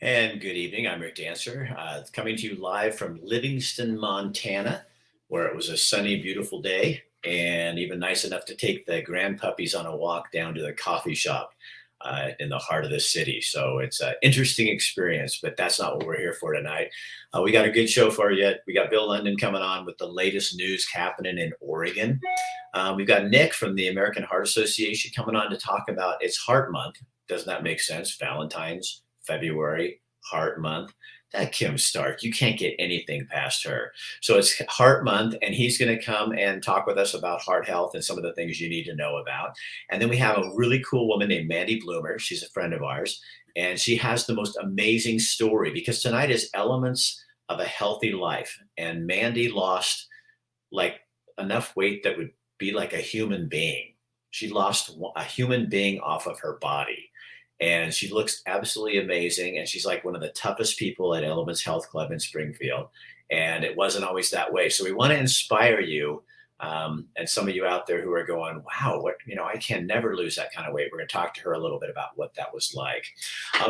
And good evening. I'm Rick Dancer, coming to you live from Livingston, Montana, where it was a sunny, beautiful day, and even nice enough to take the grand puppies on a walk down to the coffee shop in the heart of the city. So it's an interesting experience, but that's not what we're here for tonight. We got a good show for you. We got Bill Lundun coming on with the latest news happening in Oregon. We've got Nick from the American Heart Association coming on to talk about it's Heart Month. Doesn't that make sense? Valentine's, February, Heart Month. That Kim Stark, you can't get anything past her. So it's Heart Month, and he's going to come and talk with us about heart health and some of the things you need to know about. And then we have a really cool woman named Mandy Bloomer. She's a friend of ours, and she has the most amazing story because tonight is Elements of a Healthy Life. And Mandy lost like enough weight that would be like a human being. She lost a human being off of her body. And she looks absolutely amazing. And she's like one of the toughest people at Elements Health Club in Springfield. And it wasn't always that way. So we want to inspire you and some of you out there who are going, wow, I can never lose that kind of weight. We're going to talk to her a little bit about what that was like.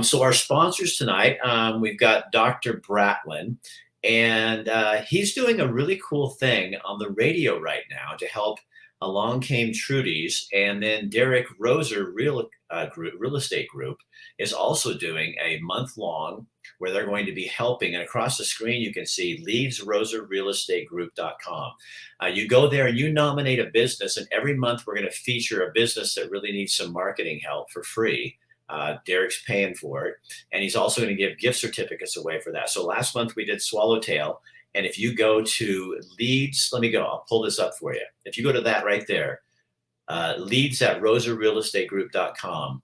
So our sponsors tonight, we've got Dr. Bratlin. And he's doing a really cool thing on the radio right now to help. Along came Trudy's, and then Derek Roser Real Estate Group is also doing a month-long where they're going to be helping. And across the screen, you can see leadsroserrealestategroup.com. You go there and you nominate a business, and every month we're going to feature a business that really needs some marketing help for free. Derek's paying for it, and he's also going to give gift certificates away for that. So last month we did Swallowtail. And if you go to leads, I'll pull this up for you. If you go to that right there, leads at roserrealestategroup.com,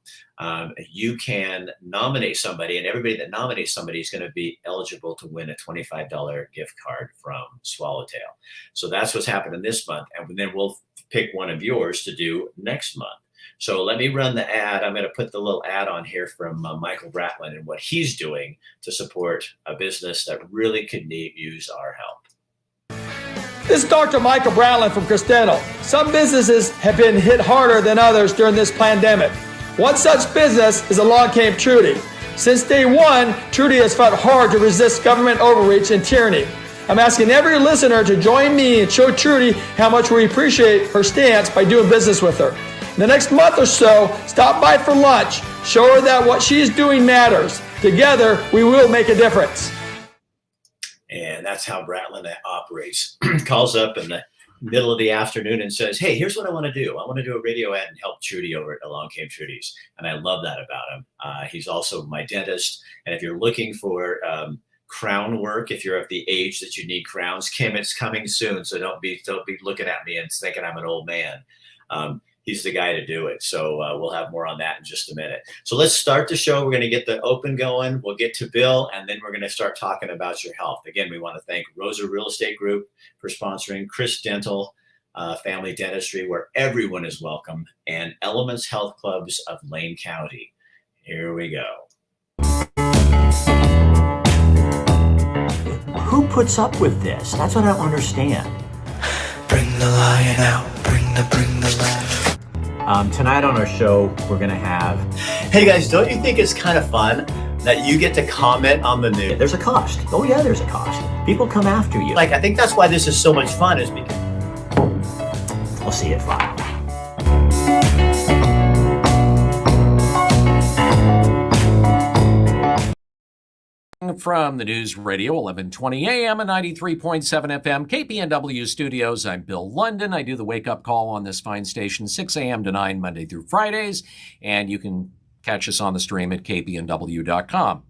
you can nominate somebody, and everybody that nominates somebody is going to be eligible to win a $25 gift card from Swallowtail. So that's what's happening this month. And then we'll pick one of yours to do next month. So let me run the ad. I'm going to put the little ad on here from Michael Bratlin and what he's doing to support a business that really could use our help. This is Dr. Michael Bratlin from Cristiano. Some businesses have been hit harder than others during this pandemic. One such business is Along Came Trudy. Since day one, Trudy has fought hard to resist government overreach and tyranny. I'm asking every listener to join me and show Trudy how much we appreciate her stance by doing business with her. In the next month or so, stop by for lunch. Show her that what she is doing matters. Together, we will make a difference. And that's how Bratlin operates. Calls up in the middle of the afternoon and says, hey, here's what I want to do. I want to do a radio ad and help Trudy over at Along Came Trudy's. And I love that about him. He's also my dentist. And if you're looking for crown work, if you're of the age that you need crowns, Kim, it's coming soon. So don't be looking at me and thinking I'm an old man. He's the guy to do it. So we'll have more on that in just a minute. So let's start the show. We're going to get the open going. We'll get to Bill, and then we're going to start talking about your health. Again, we want to thank Roser Real Estate Group for sponsoring, Chris Dental, Family Dentistry, where everyone is welcome, and Elements Health Clubs of Lane County. Here we go. Who puts up with this? That's what I don't understand. Bring the lion out. Bring the lion. Tonight on our show, we're going to have... Hey guys, don't you think it's kind of fun that you get to comment on the news? There's a cost. Oh yeah, there's a cost. People come after you. I think that's why this is so much fun, is because... We'll see you at 5. From the News Radio, 1120 AM and 93.7 FM, KPNW Studios, I'm Bill Lundun. I do the wake-up call on this fine station, 6 a.m. to 9, Monday through Fridays, and you can catch us on the stream at kpnw.com.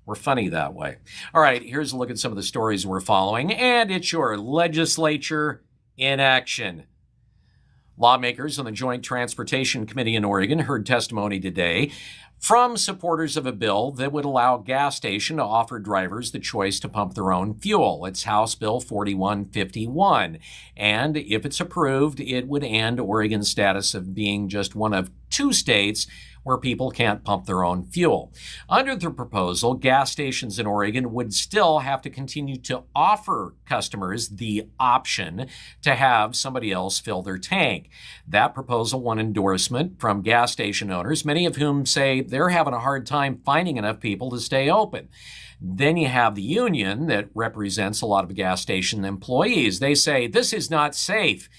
We're funny that way. All right, here's a look at some of the stories we're following, and it's your legislature in action. Lawmakers on the Joint Transportation Committee in Oregon heard testimony today from supporters of a bill that would allow a gas station to offer drivers the choice to pump their own fuel. It's House Bill 4151. And if it's approved, it would end Oregon's status of being just one of 2 states where people can't pump their own fuel. Under the proposal, gas stations in Oregon would still have to continue to offer customers the option to have somebody else fill their tank. That proposal won endorsement from gas station owners, many of whom say they're having a hard time finding enough people to stay open. Then you have the union that represents a lot of gas station employees. They say this is not safe.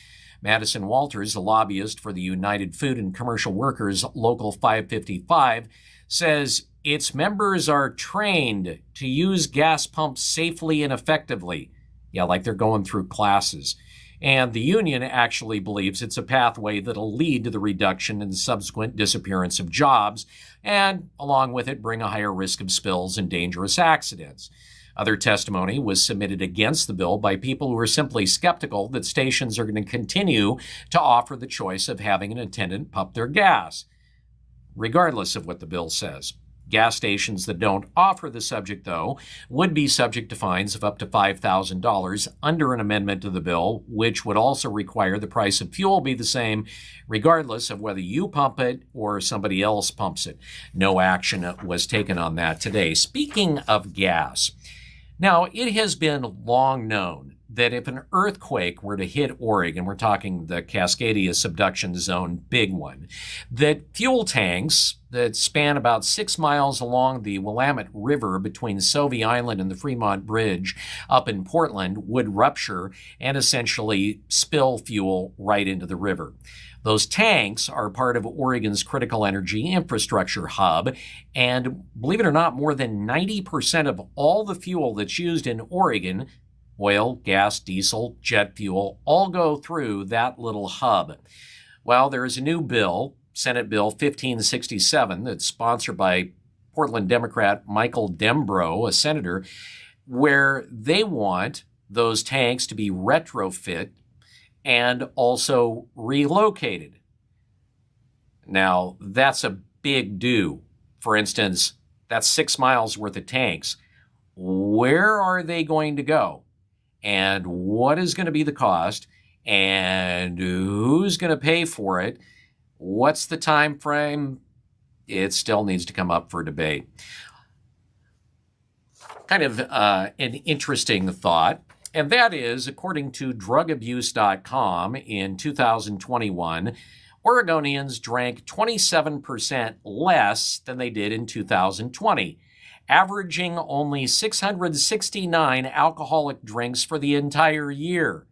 Madison Walters, a lobbyist for the United Food and Commercial Workers Local 555, says its members are trained to use gas pumps safely and effectively. Yeah, like they're going through classes. And the union actually believes it's a pathway that'll lead to the reduction and subsequent disappearance of jobs, and along with it, bring a higher risk of spills and dangerous accidents. Other testimony was submitted against the bill by people who are simply skeptical that stations are going to continue to offer the choice of having an attendant pump their gas, regardless of what the bill says. Gas stations that don't offer the subject, though, would be subject to fines of up to $5,000 under an amendment to the bill, which would also require the price of fuel be the same, regardless of whether you pump it or somebody else pumps it. No action was taken on that today. Speaking of gas, now, it has been long known that if an earthquake were to hit Oregon, we're talking the Cascadia subduction zone, big one, that fuel tanks that span about 6 miles along the Willamette River between Sauvie Island and the Fremont Bridge up in Portland would rupture and essentially spill fuel right into the river. Those tanks are part of Oregon's critical energy infrastructure hub, and believe it or not, more than 90% of all the fuel that's used in Oregon, oil, gas, diesel, jet fuel, all go through that little hub. Well, there is a new bill, Senate Bill 1567, that's sponsored by Portland Democrat Michael Dembro, a senator, where they want those tanks to be retrofit and also relocated. Now, that's a big do. For instance, that's 6 miles worth of tanks. Where are they going to go? And what is going to be the cost? And who's going to pay for it? What's the time frame? It still needs to come up for debate. Kind of an interesting thought. And that is, according to drugabuse.com, in 2021, Oregonians drank 27% less than they did in 2020, averaging only 669 alcoholic drinks for the entire year.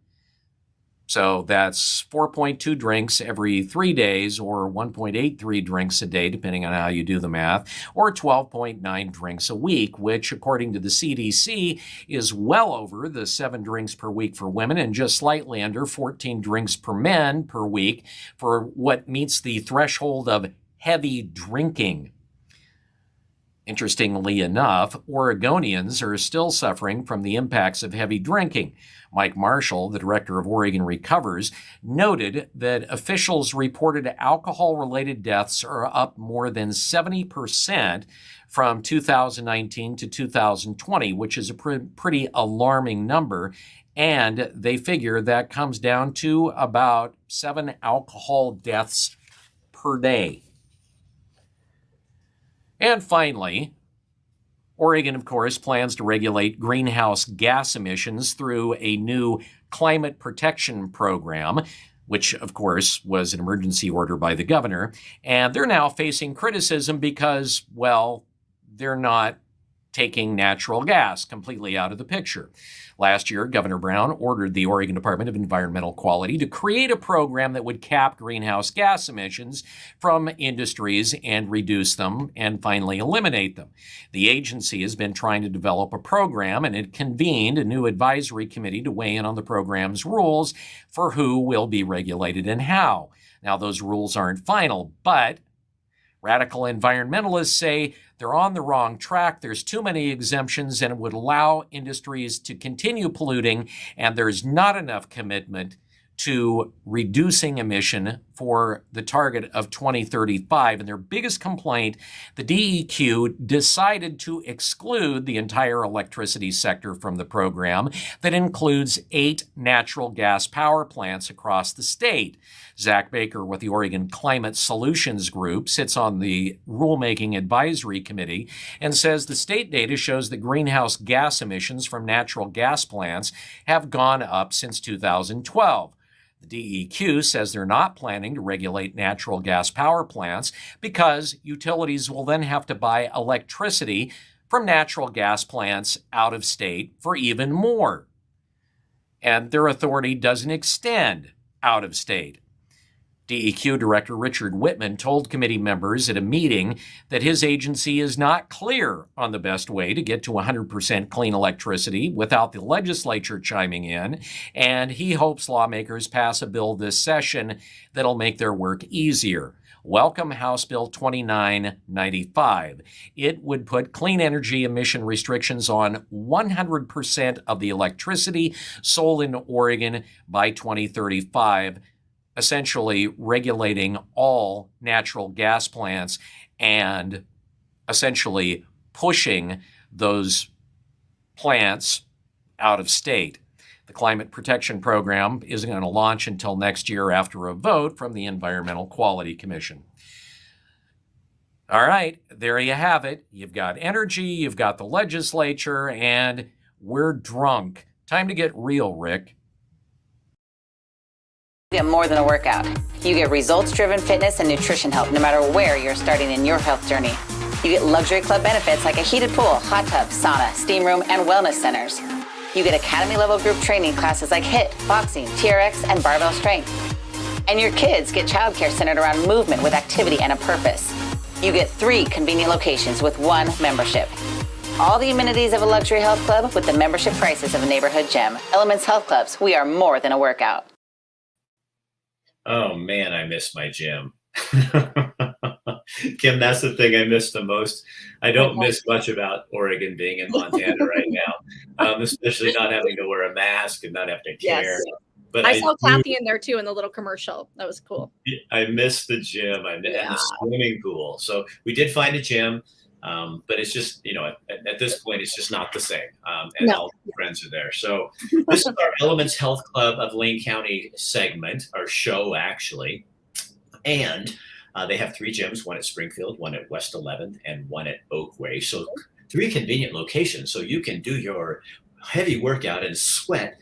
So that's 4.2 drinks every 3 days, or 1.83 drinks a day, depending on how you do the math, or 12.9 drinks a week, which, according to the CDC, is well over the 7 drinks per week for women and just slightly under 14 drinks per men per week for what meets the threshold of heavy drinking. Interestingly enough, Oregonians are still suffering from the impacts of heavy drinking. Mike Marshall, the director of Oregon Recovers, noted that officials reported alcohol-related deaths are up more than 70% from 2019 to 2020, which is a pretty alarming number. And they figure that comes down to about 7 alcohol deaths per day. And finally, Oregon, of course, plans to regulate greenhouse gas emissions through a new climate protection program, which, of course, was an emergency order by the governor. And they're now facing criticism because, well, they're not taking natural gas completely out of the picture. Last year, Governor Brown ordered the Oregon Department of Environmental Quality to create a program that would cap greenhouse gas emissions from industries and reduce them and finally eliminate them. The agency has been trying to develop a program, and it convened a new advisory committee to weigh in on the program's rules for who will be regulated and how. Now, those rules aren't final, but radical environmentalists say they're on the wrong track. There's too many exemptions, and it would allow industries to continue polluting, and there's not enough commitment to reducing emission for the target of 2035. And their biggest complaint, the DEQ decided to exclude the entire electricity sector from the program that includes 8 natural gas power plants across the state. Zach Baker with the Oregon Climate Solutions Group sits on the Rulemaking Advisory Committee and says the state data shows that greenhouse gas emissions from natural gas plants have gone up since 2012. The DEQ says they're not planning to regulate natural gas power plants because utilities will then have to buy electricity from natural gas plants out of state for even more. And their authority doesn't extend out of state. DEQ Director Richard Whitman told committee members at a meeting that his agency is not clear on the best way to get to 100% clean electricity without the legislature chiming in, and he hopes lawmakers pass a bill this session that'll make their work easier. Welcome House Bill 2995. It would put clean energy emission restrictions on 100% of the electricity sold in Oregon by 2035, essentially regulating all natural gas plants and essentially pushing those plants out of state. The Climate Protection Program isn't going to launch until next year after a vote from the Environmental Quality Commission. All right, there you have it. You've got energy, you've got the legislature, and we're drunk. Time to get real, Rick. You get more than a workout. You get results-driven fitness and nutrition help no matter where you're starting in your health journey. You get luxury club benefits like a heated pool, hot tub, sauna, steam room, and wellness centers. You get academy-level group training classes like HIIT, boxing, TRX, and barbell strength. And your kids get childcare centered around movement with activity and a purpose. You get 3 convenient locations with 1 membership. All the amenities of a luxury health club with the membership prices of a neighborhood gym. Elements Health Clubs, we are more than a workout. Oh man, I miss my gym. Kim, that's the thing I miss the most. I don't miss much about Oregon being in Montana right now, especially not having to wear a mask and not having to care. Yes. But I saw Kathy in there too in the little commercial. That was cool. I miss the gym and the swimming pool. So we did find a gym, but it's just, at this point, it's just not the same. And all the friends are there. So this is our Elements Health Club of Lane County segment, our show actually. And they have 3 gyms, one at Springfield, one at West 11th, and one at Oakway. So 3 convenient locations. So you can do your heavy workout and sweat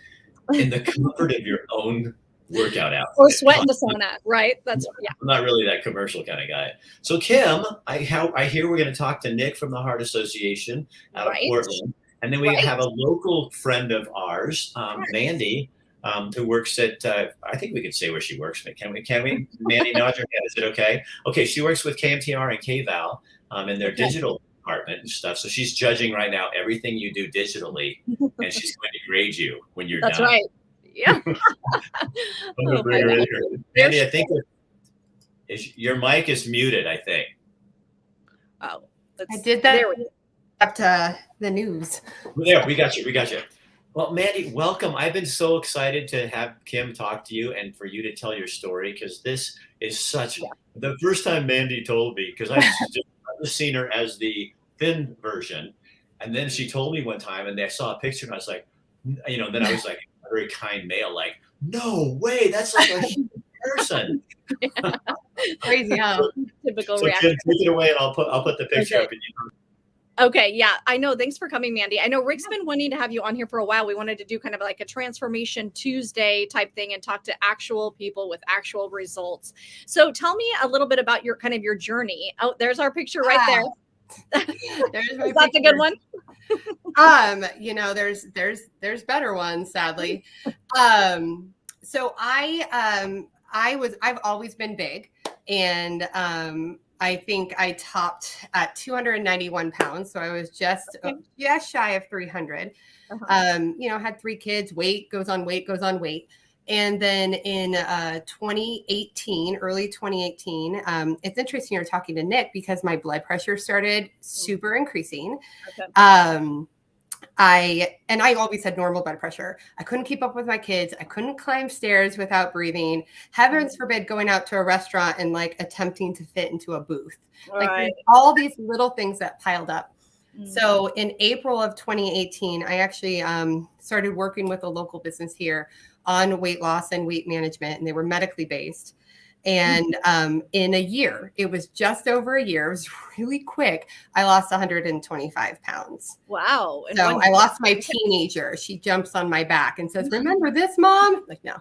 in the comfort of your own workout outfit. Or sweat in the sauna, right? I'm not really that commercial kind of guy. So Kim, I hear we're going to talk to Nick from the Heart Association out of Portland. And then we have a local friend of ours, Mandy, who works at, I think we could say where she works, but can we? Mandy, nod your head. Is it okay? Okay, she works with KMTR and KVAL in their digital department and stuff. So she's judging right now everything you do digitally, and she's going to grade you when you're done. That's right. Yeah. I'm going to bring her in here. Mandy, I think your mic is muted, I think. Oh, I did that up to the news. There, we got you. Well, Mandy, welcome. I've been so excited to have Kim talk to you and for you to tell your story, because this is such the first time Mandy told me, because I've just seen her as the thin version. And then she told me one time and I saw a picture and I was like, then I was like a very kind male, like, no way, that's like a human person. Crazy, huh? Typical so reaction. Kim, take it away and I'll put the picture up. Okay, yeah, I know. Thanks for coming, Mandy. I know Rick's been wanting to have you on here for a while. We wanted to do kind of like a Transformation Tuesday type thing and talk to actual people with actual results. So tell me a little bit about your journey. Oh, there's our picture right there. That's a good one. There's better ones, sadly. So I've always been big, and I think I topped at 291 pounds. So I was just shy of 300. Had 3 kids, weight goes on weight. And then in early 2018, it's interesting you're talking to Nick, because my blood pressure started super increasing. Okay. I always had normal blood pressure. I couldn't keep up with my kids. I couldn't climb stairs without breathing. Heavens forbid going out to a restaurant and like attempting to fit into a booth. Like all these little things that piled up. So in April of 2018, I actually started working with a local business here on weight loss and weight management, and they were medically based. And in a year, it was just over a year, it was really quick, I lost 125 pounds. Wow. And so I lost my teenager. She jumps on my back and says, "Remember this, Mom?" Like, no.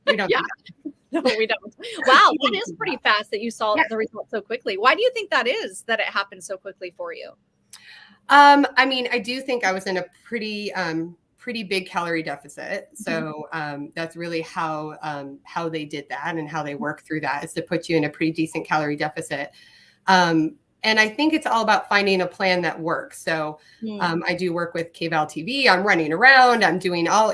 We don't. Yeah. No, we don't. Wow, that is pretty fast that you saw the results so quickly. Why do you think that is, that it happened so quickly for you? I mean, I do think I was in a pretty big calorie deficit. So that's really how they did that and how they work through that, is to put you in a pretty decent calorie deficit. And I think it's all about finding a plan that works. So I do work with KVAL TV. I'm running around. I'm doing all,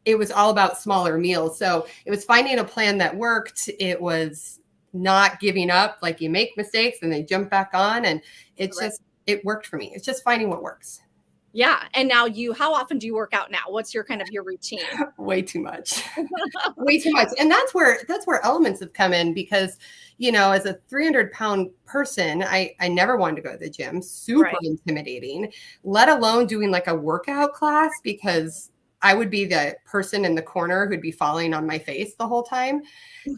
it was all about smaller meals. So it was finding a plan that worked. It was not giving up. Like, you make mistakes and they jump back on, and it's just, it worked for me. It's just finding what works. Yeah. And now how often do you work out now? What's your routine? Way too much. Way too much. And that's where elements have come in, because, as a 300-pound person, I never wanted to go to the gym. Super intimidating, let alone doing like a workout class, because I would be the person in the corner who'd be falling on my face the whole time.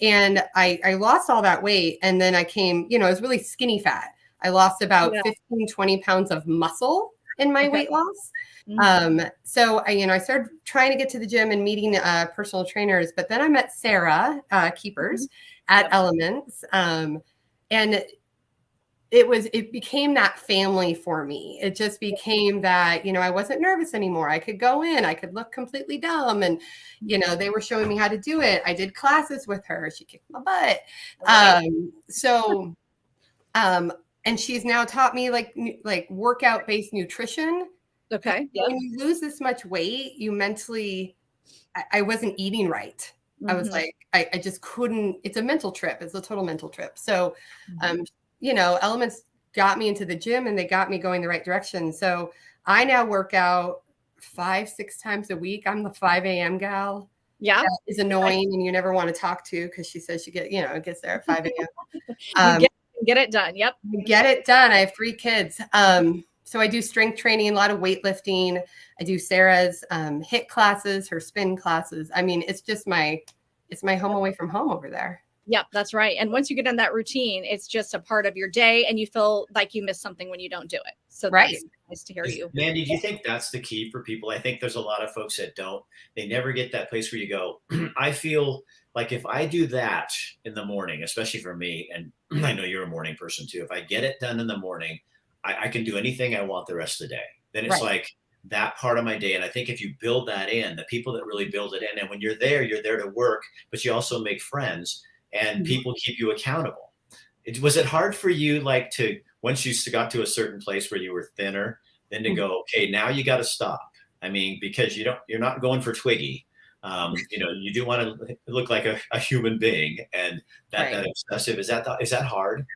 And I lost all that weight. And then I came, I was really skinny fat. I lost about 15, 20 pounds of muscle in my weight loss. So I started trying to get to the gym and meeting personal trainers, but then I met Sarah Keepers at Elements. And it became that family for me. It just became that, I wasn't nervous anymore. I could go in, I could look completely dumb. And, they were showing me how to do it. I did classes with her. She kicked my butt. And she's now taught me like workout-based nutrition. Okay. Yep. When you lose this much weight, you mentally, I wasn't eating right. I was like, I just couldn't, it's a mental trip. It's a total mental trip. So, Elements got me into the gym, and they got me going the right direction. So I now work out 5-6 times a week. I'm the 5 a.m. gal. Yeah. That is annoying, and you never want to talk to, because she says she it gets there at 5 a.m. Get it done. Yep. Get it done. I have 3 kids. So I do strength training, a lot of weightlifting. I do Sarah's HIIT classes, her spin classes. I mean, it's my home away from home over there. Yep, that's right. And once you get in that routine, it's just a part of your day, and you feel like you miss something when you don't do it. So that's nice to hear you. Mandy, do you think that's the key for people? I think there's a lot of folks that they never get that place where you go, I feel like if I do that in the morning, especially for me, and I know you're a morning person too, if I get it done in the morning, I can do anything I want the rest of the day. Then it's like that part of my day. And I think if you build that in, the people that really build it in, and when you're there to work, but you also make friends, and people keep you accountable. Was it hard for you, once you got to a certain place where you were thinner, then to go, okay, now you got to stop? I mean, because you're not going for Twiggy. You do want to look like a human being, and that obsessive, is that hard?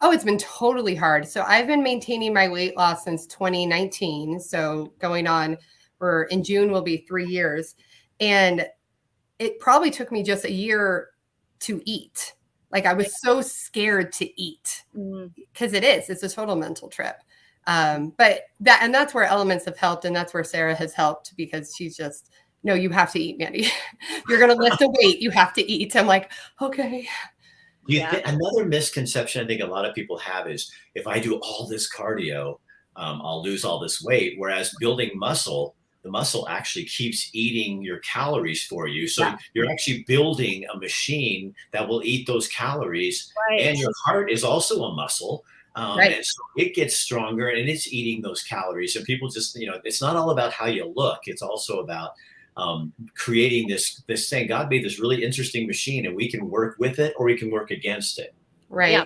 Oh, it's been totally hard. So I've been maintaining my weight loss since 2019. So in June will be 3 years. And it probably took me just a year to eat. Like, I was so scared to eat, because it's a total mental trip. But that's where Elements have helped. And that's where Sarah has helped, because she's just, no, you have to eat, Mandy. You're going to lift a weight. You have to eat. I'm like, okay. Another misconception I think a lot of people have is, if I do all this cardio, I'll lose all this weight. Whereas building muscle, the muscle actually keeps eating your calories for you. So you're actually building a machine that will eat those calories. Right. And your heart is also a muscle. And so it gets stronger, and it's eating those calories. And people just, it's not all about how you look. It's also about creating this thing. God made this really interesting machine, and we can work with it or we can work against it. Right. Yeah.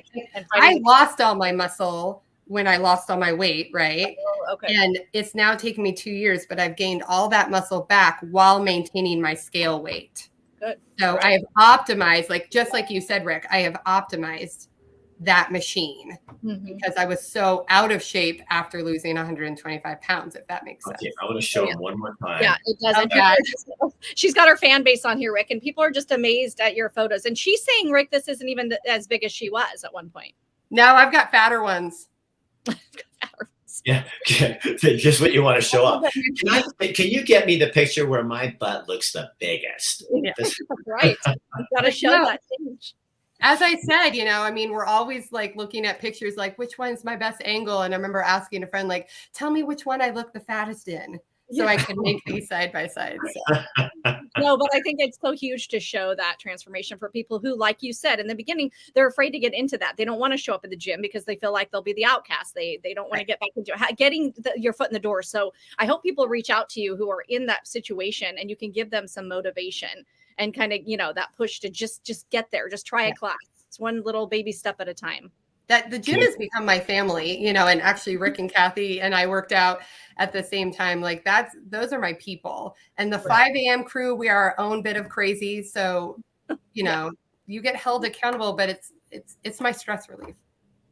I lost all my muscle when I lost all my weight. Right. Oh, okay. And it's now taken me 2 years, but I've gained all that muscle back while maintaining my scale weight. Good. So I have optimized, just like you said, Rick, I have optimized that machine because I was so out of shape after losing 125 pounds, if that makes sense. Okay, I want to show them one more time. Yeah, it does. Okay. She's got her fan base on here, Rick, and people are just amazed at your photos. And she's saying, Rick, this isn't even as big as she was at one point. No, I've got fatter ones. Yeah, just what you want to show off. Can you get me the picture where my butt looks the biggest? Yeah. Right. You've got to show that change. As I said, we're always looking at pictures, which one's my best angle? And I remember asking a friend, tell me which one I look the fattest in, so I can make these side by side. So. No, but I think it's so huge to show that transformation for people who, like you said in the beginning, they're afraid to get into that. They don't want to show up at the gym because they feel like they'll be the outcast. They don't want to get back into getting your foot in the door. So I hope people reach out to you who are in that situation, and you can give them some motivation and kind of, that push to just get there. Just try a class. It's one little baby step at a time. That the gym has become my family, and actually Rick and Kathy and I worked out at the same time. Like those are my people. And the 5 a.m. crew, we are our own bit of crazy. So, you get held accountable, but it's my stress relief.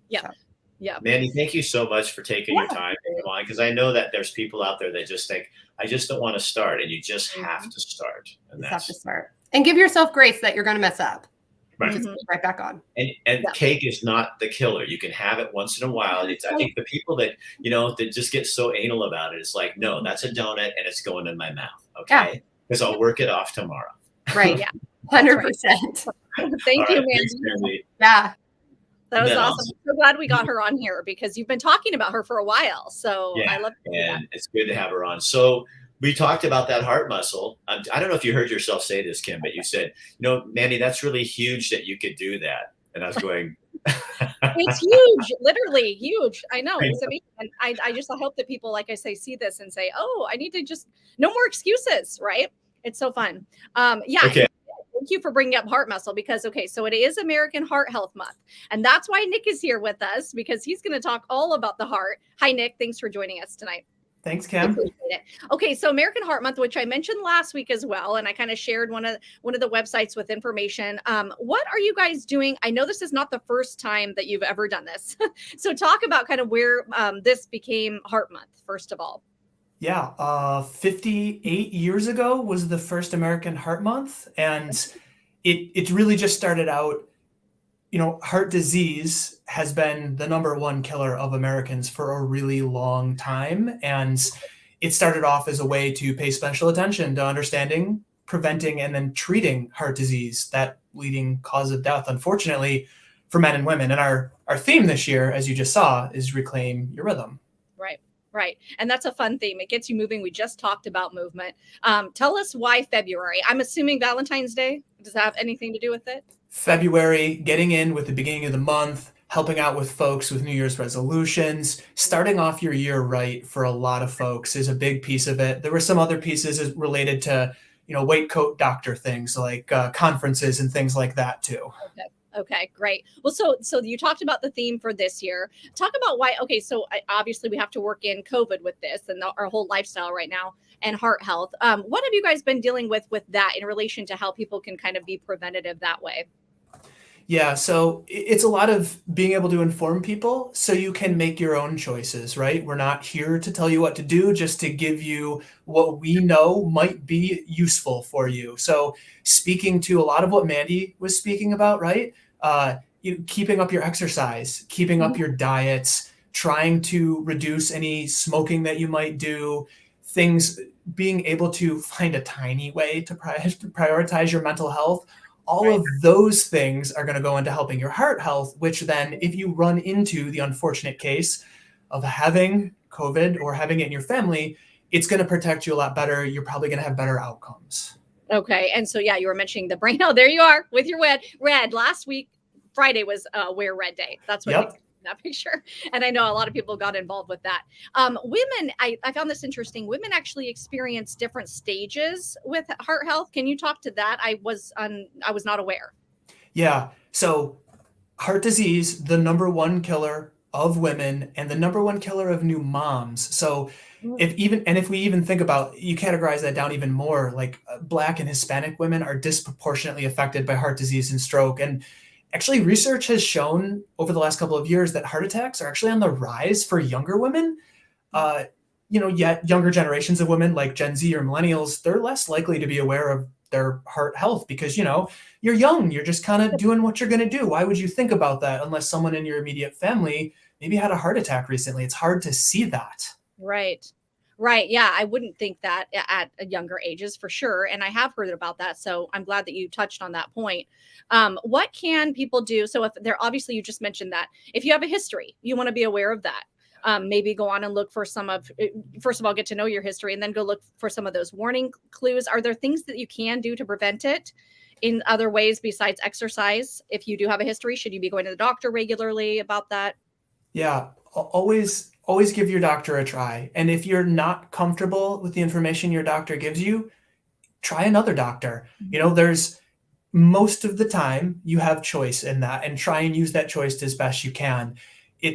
Yeah. So. Yeah. Mandy, thank you so much for taking your time to come on, because I know that there's people out there that just think, I just don't want to start, and you just have to start. And have to start. And give yourself grace that you're going to mess up. Right. Just right back on. And cake is not the killer. You can have it once in a while. I think the people that, that just get so anal about it, it's like, no, that's a donut and it's going in my mouth. Okay. Because I'll work it off tomorrow. Right. Yeah. 100%. Thank you, Mandy. Thanks, Mandy. Yeah. That was awesome. I'm so glad we got her on here because you've been talking about her for a while. So I love and it's good to have her on. So we talked about that heart muscle. I don't know if you heard yourself say this, Kim, but you said, Mandy, that's really huge that you could do that. And I was going, it's huge, literally huge. I know. It's amazing. And I hope that people, like I say, see this and say, oh, I need to just, no more excuses, right? It's so fun. Okay. Thank you for bringing up heart muscle because, so it is American Heart Health Month. And that's why Nick is here with us because he's going to talk all about the heart. Hi, Nick. Thanks for joining us tonight. Thanks, Kim. Okay, so American Heart Month, which I mentioned last week as well, and I kind of shared one of the websites with information. What are you guys doing? I know this is not the first time that you've ever done this. So talk about kind of where this became Heart Month, first of all. Yeah, 58 years ago was the first American Heart Month, and it really just started out. Heart disease has been the #1 killer of Americans for a really long time. And it started off as a way to pay special attention to understanding, preventing, and then treating heart disease, that leading cause of death, unfortunately, for men and women. And our theme this year, as you just saw, is Reclaim Your Rhythm. Right. And that's a fun theme. It gets you moving. We just talked about movement. Tell us why February. I'm assuming Valentine's Day. Does that have anything to do with it? February, getting in with the beginning of the month, helping out with folks with New Year's resolutions, starting off your year right for a lot of folks is a big piece of it. There were some other pieces related to, weight coat doctor things like conferences and things like that too. Okay, great. Well, so you talked about the theme for this year. Talk about why. Okay, so obviously we have to work in COVID with this and our whole lifestyle right now and heart health. What have you guys been dealing with that in relation to how people can kind of be preventative that way? Yeah, so it's a lot of being able to inform people so you can make your own choices, right? We're not here to tell you what to do, just to give you what we know might be useful for you. So speaking to a lot of what Mandy was speaking about, right? Keeping up your exercise, keeping up your diets, trying to reduce any smoking that you might do, things, being able to find a tiny way to prioritize your mental health. All of those things are going to go into helping your heart health, which then if you run into the unfortunate case of having COVID or having it in your family, it's going to protect you a lot better. You're probably going to have better outcomes. Okay. And so, you were mentioning the brain. Oh, there you are with your red. Last week, Friday was Wear Red Day. That's what that picture. And I know a lot of people got involved with that. Women, I found this interesting. Women actually experience different stages with heart health. Can you talk to that? I was not aware. Yeah. So heart disease, the #1 killer of women and the #1 killer of new moms. So if we even think about, you categorize that down even more, like Black and Hispanic women are disproportionately affected by heart disease and stroke. And actually, research has shown over the last couple of years that heart attacks are actually on the rise for younger women. Yet younger generations of women like Gen Z or millennials, they're less likely to be aware of their heart health because, you're young, you're just kind of doing what you're going to do. Why would you think about that unless someone in your immediate family maybe had a heart attack recently? It's hard to see that. Right. Yeah. I wouldn't think that at younger ages for sure. And I have heard about that. So I'm glad that you touched on that point. What can people do? So if they're obviously, you just mentioned that if you have a history, you want to be aware of that. maybe go on and look for some of, first of all, get to know your history and then go look for some of those warning clues. Are there things that you can do to prevent it in other ways besides exercise? If you do have a history, should you be going to the doctor regularly about that? Yeah, always give your doctor a try. And if you're not comfortable with the information your doctor gives you, try another doctor. You know, there's most of the time you have choice in that, and try and use that choice as best you can.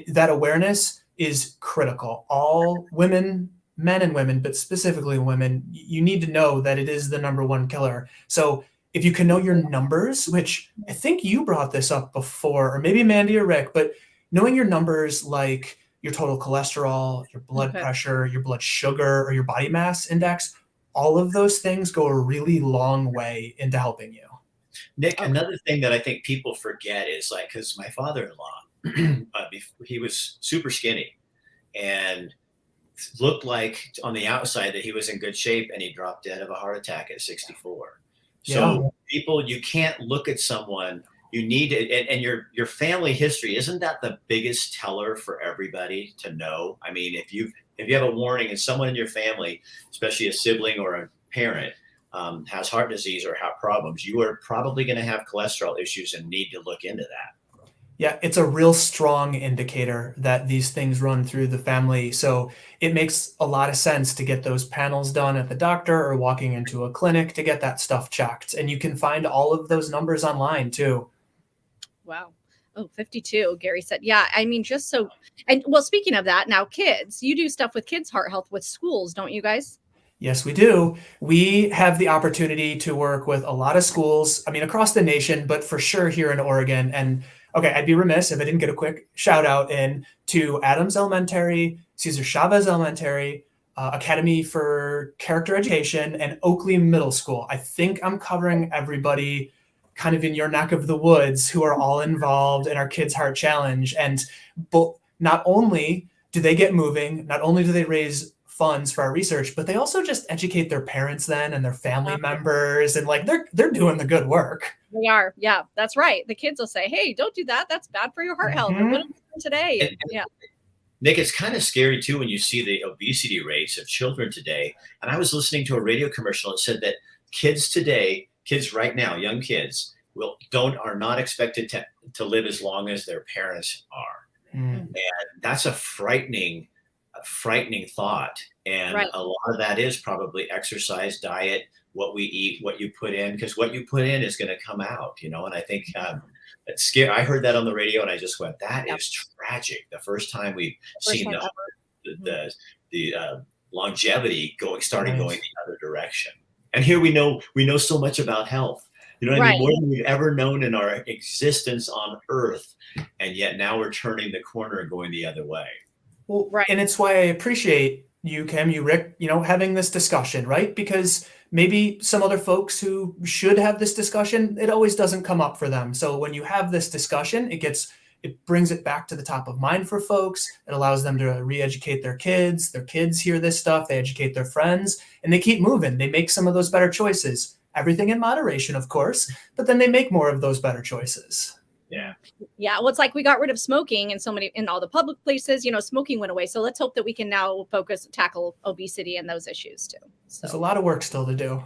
That awareness is critical. All women, men and women, but specifically women, you need to know that it is the number one killer. So if you can know your numbers, which I think you brought this up before, or maybe Mandy or Rick, but knowing your numbers, like your total cholesterol, your blood pressure, your blood sugar, or your body mass index, all of those things go a really long way into helping you. Nick, another thing that I think people forget is, like, because my father-in-law, he was super skinny and looked like on the outside that he was in good shape, and he dropped dead of a heart attack at 64. So people, you can't look at someone, you need to, and your family history, isn't that the biggest teller for everybody to know? I mean, if you have a warning and someone in your family, especially a sibling or a parent, has heart disease or heart problems, you are probably going to have cholesterol issues and need to look into that. Yeah, it's a real strong indicator that these things run through the family. So it makes a lot of sense to get those panels done at the doctor or walking into a clinic to get that stuff checked. And you can find all of those numbers online too. Wow. Oh, 52, Gary said. Yeah, I mean, just so, and well, speaking of that, now kids, you do stuff with kids' heart health with schools, don't you guys? Yes, we do. We have the opportunity to work with a lot of schools, I mean, across the nation, but for sure here in Oregon. And okay, I'd be remiss if I didn't get a quick shout out in to Adams Elementary, Cesar Chavez Elementary, Academy for Character Education, and Oakley Middle School. I think I'm covering everybody kind of in your neck of the woods who are all involved in our Kids Heart Challenge. And not only do they get moving, not only do they raise funds for our research, but they also just educate their parents then and their family members, and like they're doing the good work. They are. Yeah, that's right. The kids will say, hey, don't do that. That's bad for your heart health. Or what are you doing today? Yeah. Nick, it's kind of scary too when you see the obesity rates of children today. And I was listening to a radio commercial that said that kids today, kids right now, young kids, are not expected to live as long as their parents are. And that's a frightening thought. And a lot of that is probably exercise, diet, what we eat, what you put in, because what you put in is going to come out, you know. And I think it's scary. I heard that on the radio and I just went, that is tragic. The first time we've seen the longevity starting going the other direction. And here we know so much about health, you know what I mean? More than we've ever known in our existence on Earth. And yet now we're turning the corner and going the other way. Well, and it's why I appreciate you, Kim, you, Rick, you know, having this discussion, right? Because maybe some other folks who should have this discussion, it always doesn't come up for them. So when you have this discussion, it brings it back to the top of mind for folks. It allows them to re-educate their kids hear this stuff, they educate their friends, and they keep moving. They make some of those better choices. Everything in moderation, of course, but then they make more of those better choices. Yeah. Well, it's like we got rid of smoking in all the public places, you know, smoking went away. So let's hope that we can now tackle obesity and those issues too. So there's a lot of work still to do.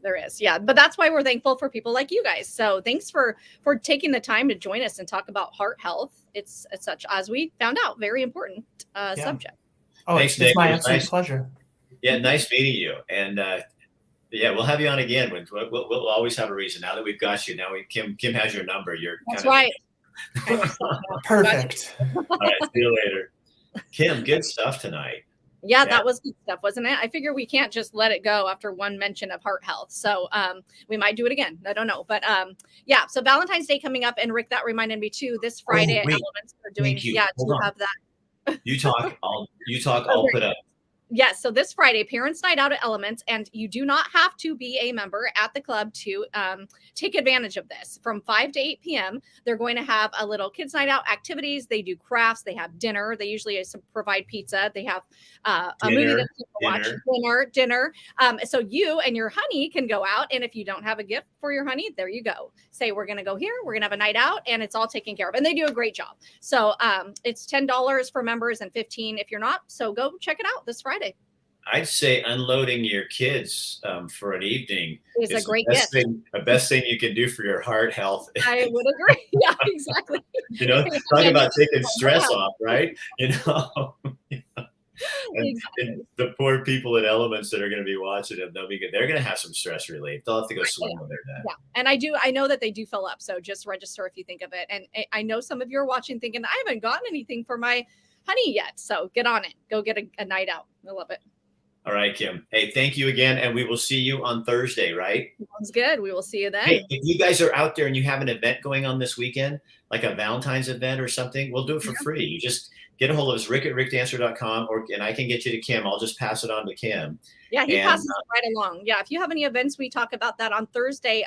There is. Yeah. But that's why we're thankful for people like you guys. So thanks for taking the time to join us and talk about heart health. It's such, as we found out, very important subject. Oh, it's my absolute pleasure. Yeah. Nice meeting you. And, yeah, we'll have you on again. We'll always have a reason. Now that we've got you, Kim has your number. That's right. Perfect. All right, see you later. Kim, good stuff tonight. Yeah, that was good stuff, wasn't it? I figure we can't just let it go after one mention of heart health. So we might do it again. I don't know. But yeah, so Valentine's Day coming up. And Rick, that reminded me too, this Friday at Elements are doing, do you have that? You talk, I'll put up. Yes. So this Friday, Parents Night Out at Elements, and you do not have to be a member at the club to take advantage of this. From 5 to 8 p.m., they're going to have a little kids' night out activities. They do crafts. They have dinner. They usually provide pizza. They have a movie that you can watch. Dinner. So you and your honey can go out, and if you don't have a gift for your honey, there you go. Say, we're going to go here. We're going to have a night out, and it's all taken care of. And they do a great job. So it's $10 for members and $15 if you're not. So go check it out this Friday. I'd say unloading your kids for an evening is a great gift. The best thing you can do for your heart health. I would agree. Yeah, exactly. Talk about taking stress off, right? And the poor people at Elements that are going to be watching them, they're going to have some stress relief. They'll have to go swim when they're done. Yeah, and I know that they do fill up. So just register if you think of it. And I know some of you are watching thinking, I haven't gotten anything for my honey yet. So get on it. Go get a night out. I love it. All right, Kim. Hey, thank you again. And we will see you on Thursday, right? Sounds good. We will see you then. Hey, if you guys are out there and you have an event going on this weekend, like a Valentine's event or something, we'll do it for free. You just get a hold of us, rick@rickdancer.com, and I can get you to Kim. I'll just pass it on to Kim. Yeah, he passes it right along. Yeah, if you have any events, we talk about that on Thursday.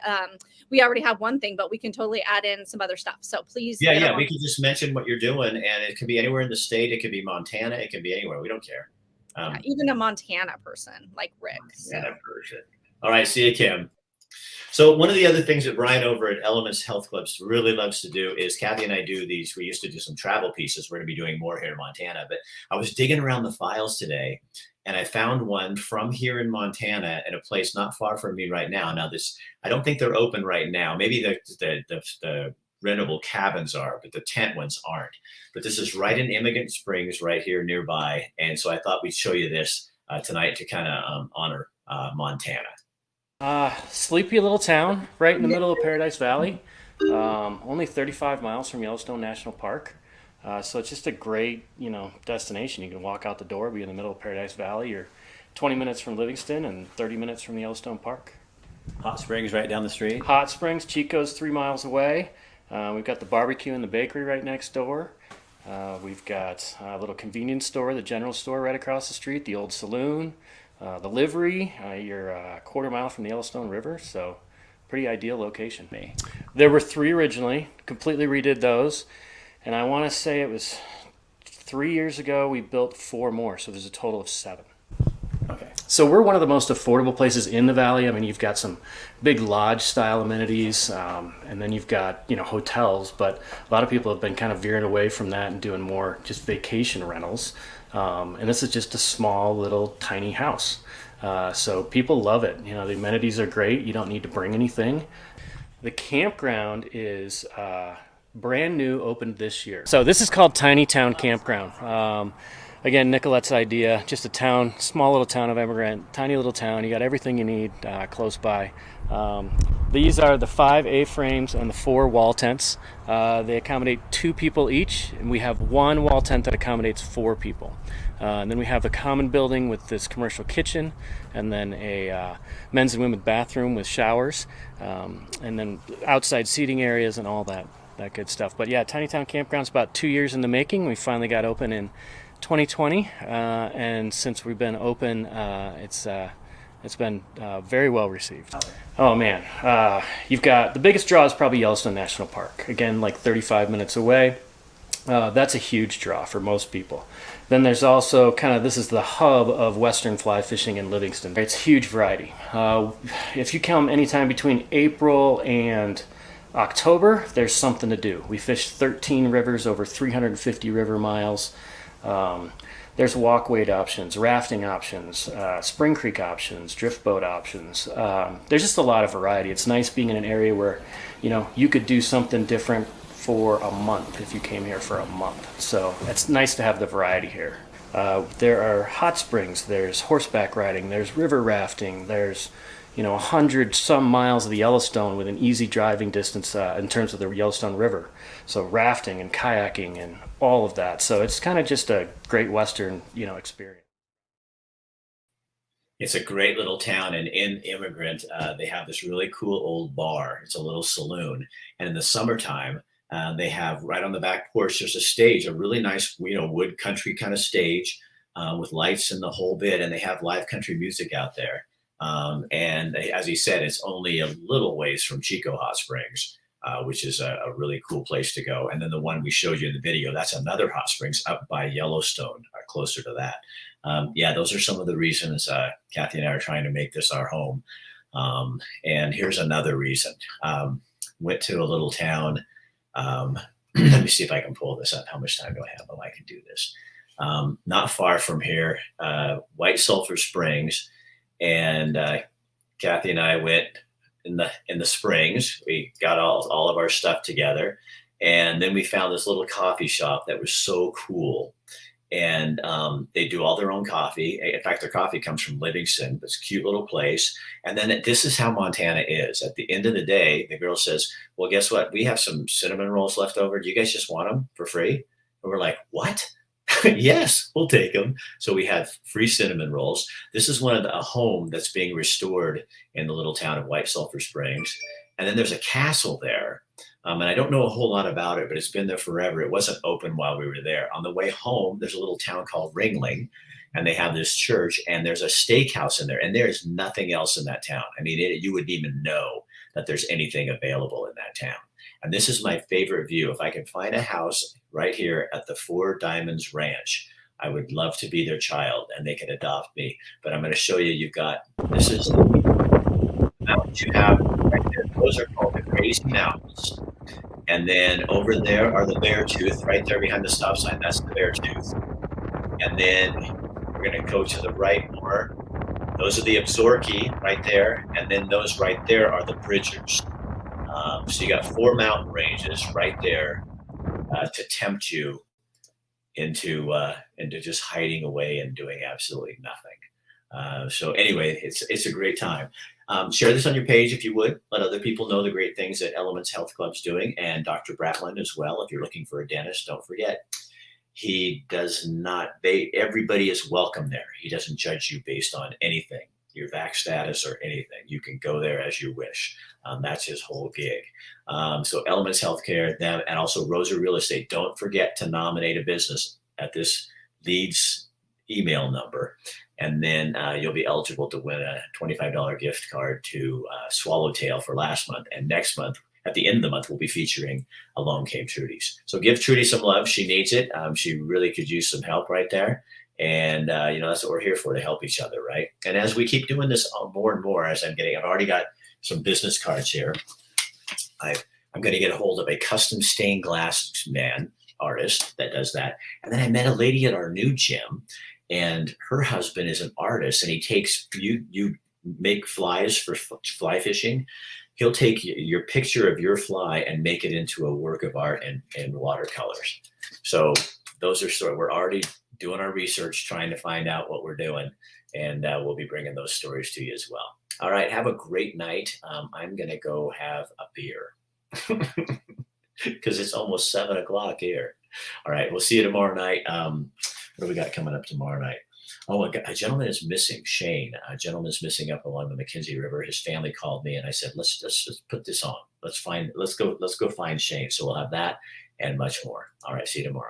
We already have one thing, but we can totally add in some other stuff. So please. Yeah, we can just mention what you're doing, and it could be anywhere in the state. It could be Montana. It could be anywhere. We don't care. Even a Montana person like Rick. Montana person. All right, see you, Kim. So one of the other things that Brian over at Elements Health Clubs really loves to do is Kathy and I do these. We used to do some travel pieces. We're going to be doing more here in Montana. But I was digging around the files today, and I found one from here in Montana at a place not far from me right now. Now, I don't think they're open right now. Maybe the rentable cabins are, but the tent ones aren't. But this is right in Immigrant Springs, right here nearby. And so I thought we'd show you this tonight to kind of honor Montana. Sleepy little town right in the middle of Paradise Valley, only 35 miles from Yellowstone National Park. So it's just a great, destination. You can walk out the door, be in the middle of Paradise Valley. You're 20 minutes from Livingston and 30 minutes from the Yellowstone Park. Hot Springs right down the street. Hot Springs, Chico's 3 miles away. We've got the barbecue and the bakery right next door. We've got a little convenience store, the general store right across the street, the old saloon. The livery, you're a quarter mile from the Yellowstone River, so pretty ideal location. There were 3 originally, completely redid those, and I want to say it was 3 years ago we built 4 more, so there's a total of 7. Okay. So we're one of the most affordable places in the valley. I mean, you've got some big lodge-style amenities, and then you've got, hotels, but a lot of people have been kind of veering away from that and doing more just vacation rentals. And this is just a small little tiny house. So people love it. The amenities are great. You don't need to bring anything. The campground is brand new, opened this year. So this is called Tiny Town Campground. Again, Nicolette's idea, just a town, small little town of Immigrant, tiny little town. You got everything you need close by. These are the 5 A-frames and the 4 wall tents. They accommodate 2 people each, and we have 1 wall tent that accommodates 4 people. And then we have a common building with this commercial kitchen, and then a men's and women's bathroom with showers, and then outside seating areas and all that good stuff. But yeah, Tiny Town Campground's about 2 years in the making. We finally got open in 2020, and since we've been open, it's been very well received. Oh man, you've got the biggest draw is probably Yellowstone National Park. Again, like 35 minutes away. That's a huge draw for most people. Then there's also this is the hub of Western fly fishing in Livingston. It's huge variety. If you come anytime between April and October, there's something to do. We fish 13 rivers, over 350 river miles. There's walkway options, rafting options, Spring Creek options, drift boat options. There's just a lot of variety. It's nice being in an area where, you could do something different for a month if you came here for a month. So it's nice to have the variety here. There are hot springs, there's horseback riding, there's river rafting, there's 100 some miles of the Yellowstone with an easy driving distance in terms of the Yellowstone River. So rafting and kayaking and all of that. So it's kind of just a great Western, experience. It's a great little town, and in Immigrant, they have this really cool old bar. It's a little saloon, and in the summertime, they have right on the back porch, there's a stage, a really nice, wood country kind of stage with lights and the whole bit, and they have live country music out there. And as he said, it's only a little ways from Chico Hot Springs, which is a really cool place to go. And then the one we showed you in the video, that's another hot springs up by Yellowstone, closer to that. Yeah, those are some of the reasons Kathy and I are trying to make this our home. And here's another reason. Went to a little town. Let me see if I can pull this up. How much time do I have? Oh, I can do this. Not far from here, White Sulphur Springs. And Kathy and I went in the springs. We got all of our stuff together. And then we found this little coffee shop that was so cool. And they do all their own coffee. In fact, their coffee comes from Livingston. It's a cute little place. And then this is how Montana is. At the end of the day, the girl says, well, guess what? We have some cinnamon rolls left over. Do you guys just want them for free? And we're like, what? Yes, we'll take them. So we had free cinnamon rolls. This is a home that's being restored in the little town of White Sulphur Springs. And then there's a castle there. And I don't know a whole lot about it, but it's been there forever. It wasn't open while we were there. On the way home, there's a little town called Ringling, and they have this church, and there's a steakhouse in there, and there's nothing else in that town. I mean, you wouldn't even know that there's anything available in that town. And this is my favorite view. If I can find a house right here at the Four Diamonds Ranch, I would love to be their child, and they can adopt me. But I'm going to show you, this is the mountains you have right there. Those are called the Crazy Mountains. And then over there are the Beartooth, right there behind the stop sign. That's the Beartooth. And then we're going to go to the right more. Those are the Absaroka right there. And then those right there are the Bridgers. So you got 4 mountain ranges right there to tempt you into just hiding away and doing absolutely nothing. So anyway, it's a great time. Share this on your page if you would. Let other people know the great things that Elements Health Club's doing, and Dr. Bratland as well. If you're looking for a dentist, don't forget, he does not, everybody is welcome there. He doesn't judge you based on anything, your vac status or anything. You can go there as you wish. That's his whole gig. So Elements Healthcare, them, and also Rosa Real Estate. Don't forget to nominate a business at this Leeds email number. And then you'll be eligible to win a $25 gift card to Swallowtail for last month. And next month, at the end of the month, we'll be featuring Alone Came Trudy's. So give Trudy some love. She needs it. She really could use some help right there. And, that's what we're here for, to help each other, right? And as we keep doing this more and more, I've already got some business cards here. I'm going to get a hold of a custom stained glass artist that does that. And then I met a lady at our new gym, and her husband is an artist, and he takes, you make flies for fly fishing. He'll take your picture of your fly and make it into a work of art in watercolors. So those are we're already doing our research, trying to find out what we're doing, and we'll be bringing those stories to you as well. All right, have a great night. I'm going to go have a beer because it's almost 7 o'clock here. All right, we'll see you tomorrow night. What do we got coming up tomorrow night? Oh, a gentleman is missing, Shane. A gentleman is missing up along the McKenzie River. His family called me, and I said, let's just put this on. Let's go find Shane. So we'll have that and much more. All right, see you tomorrow.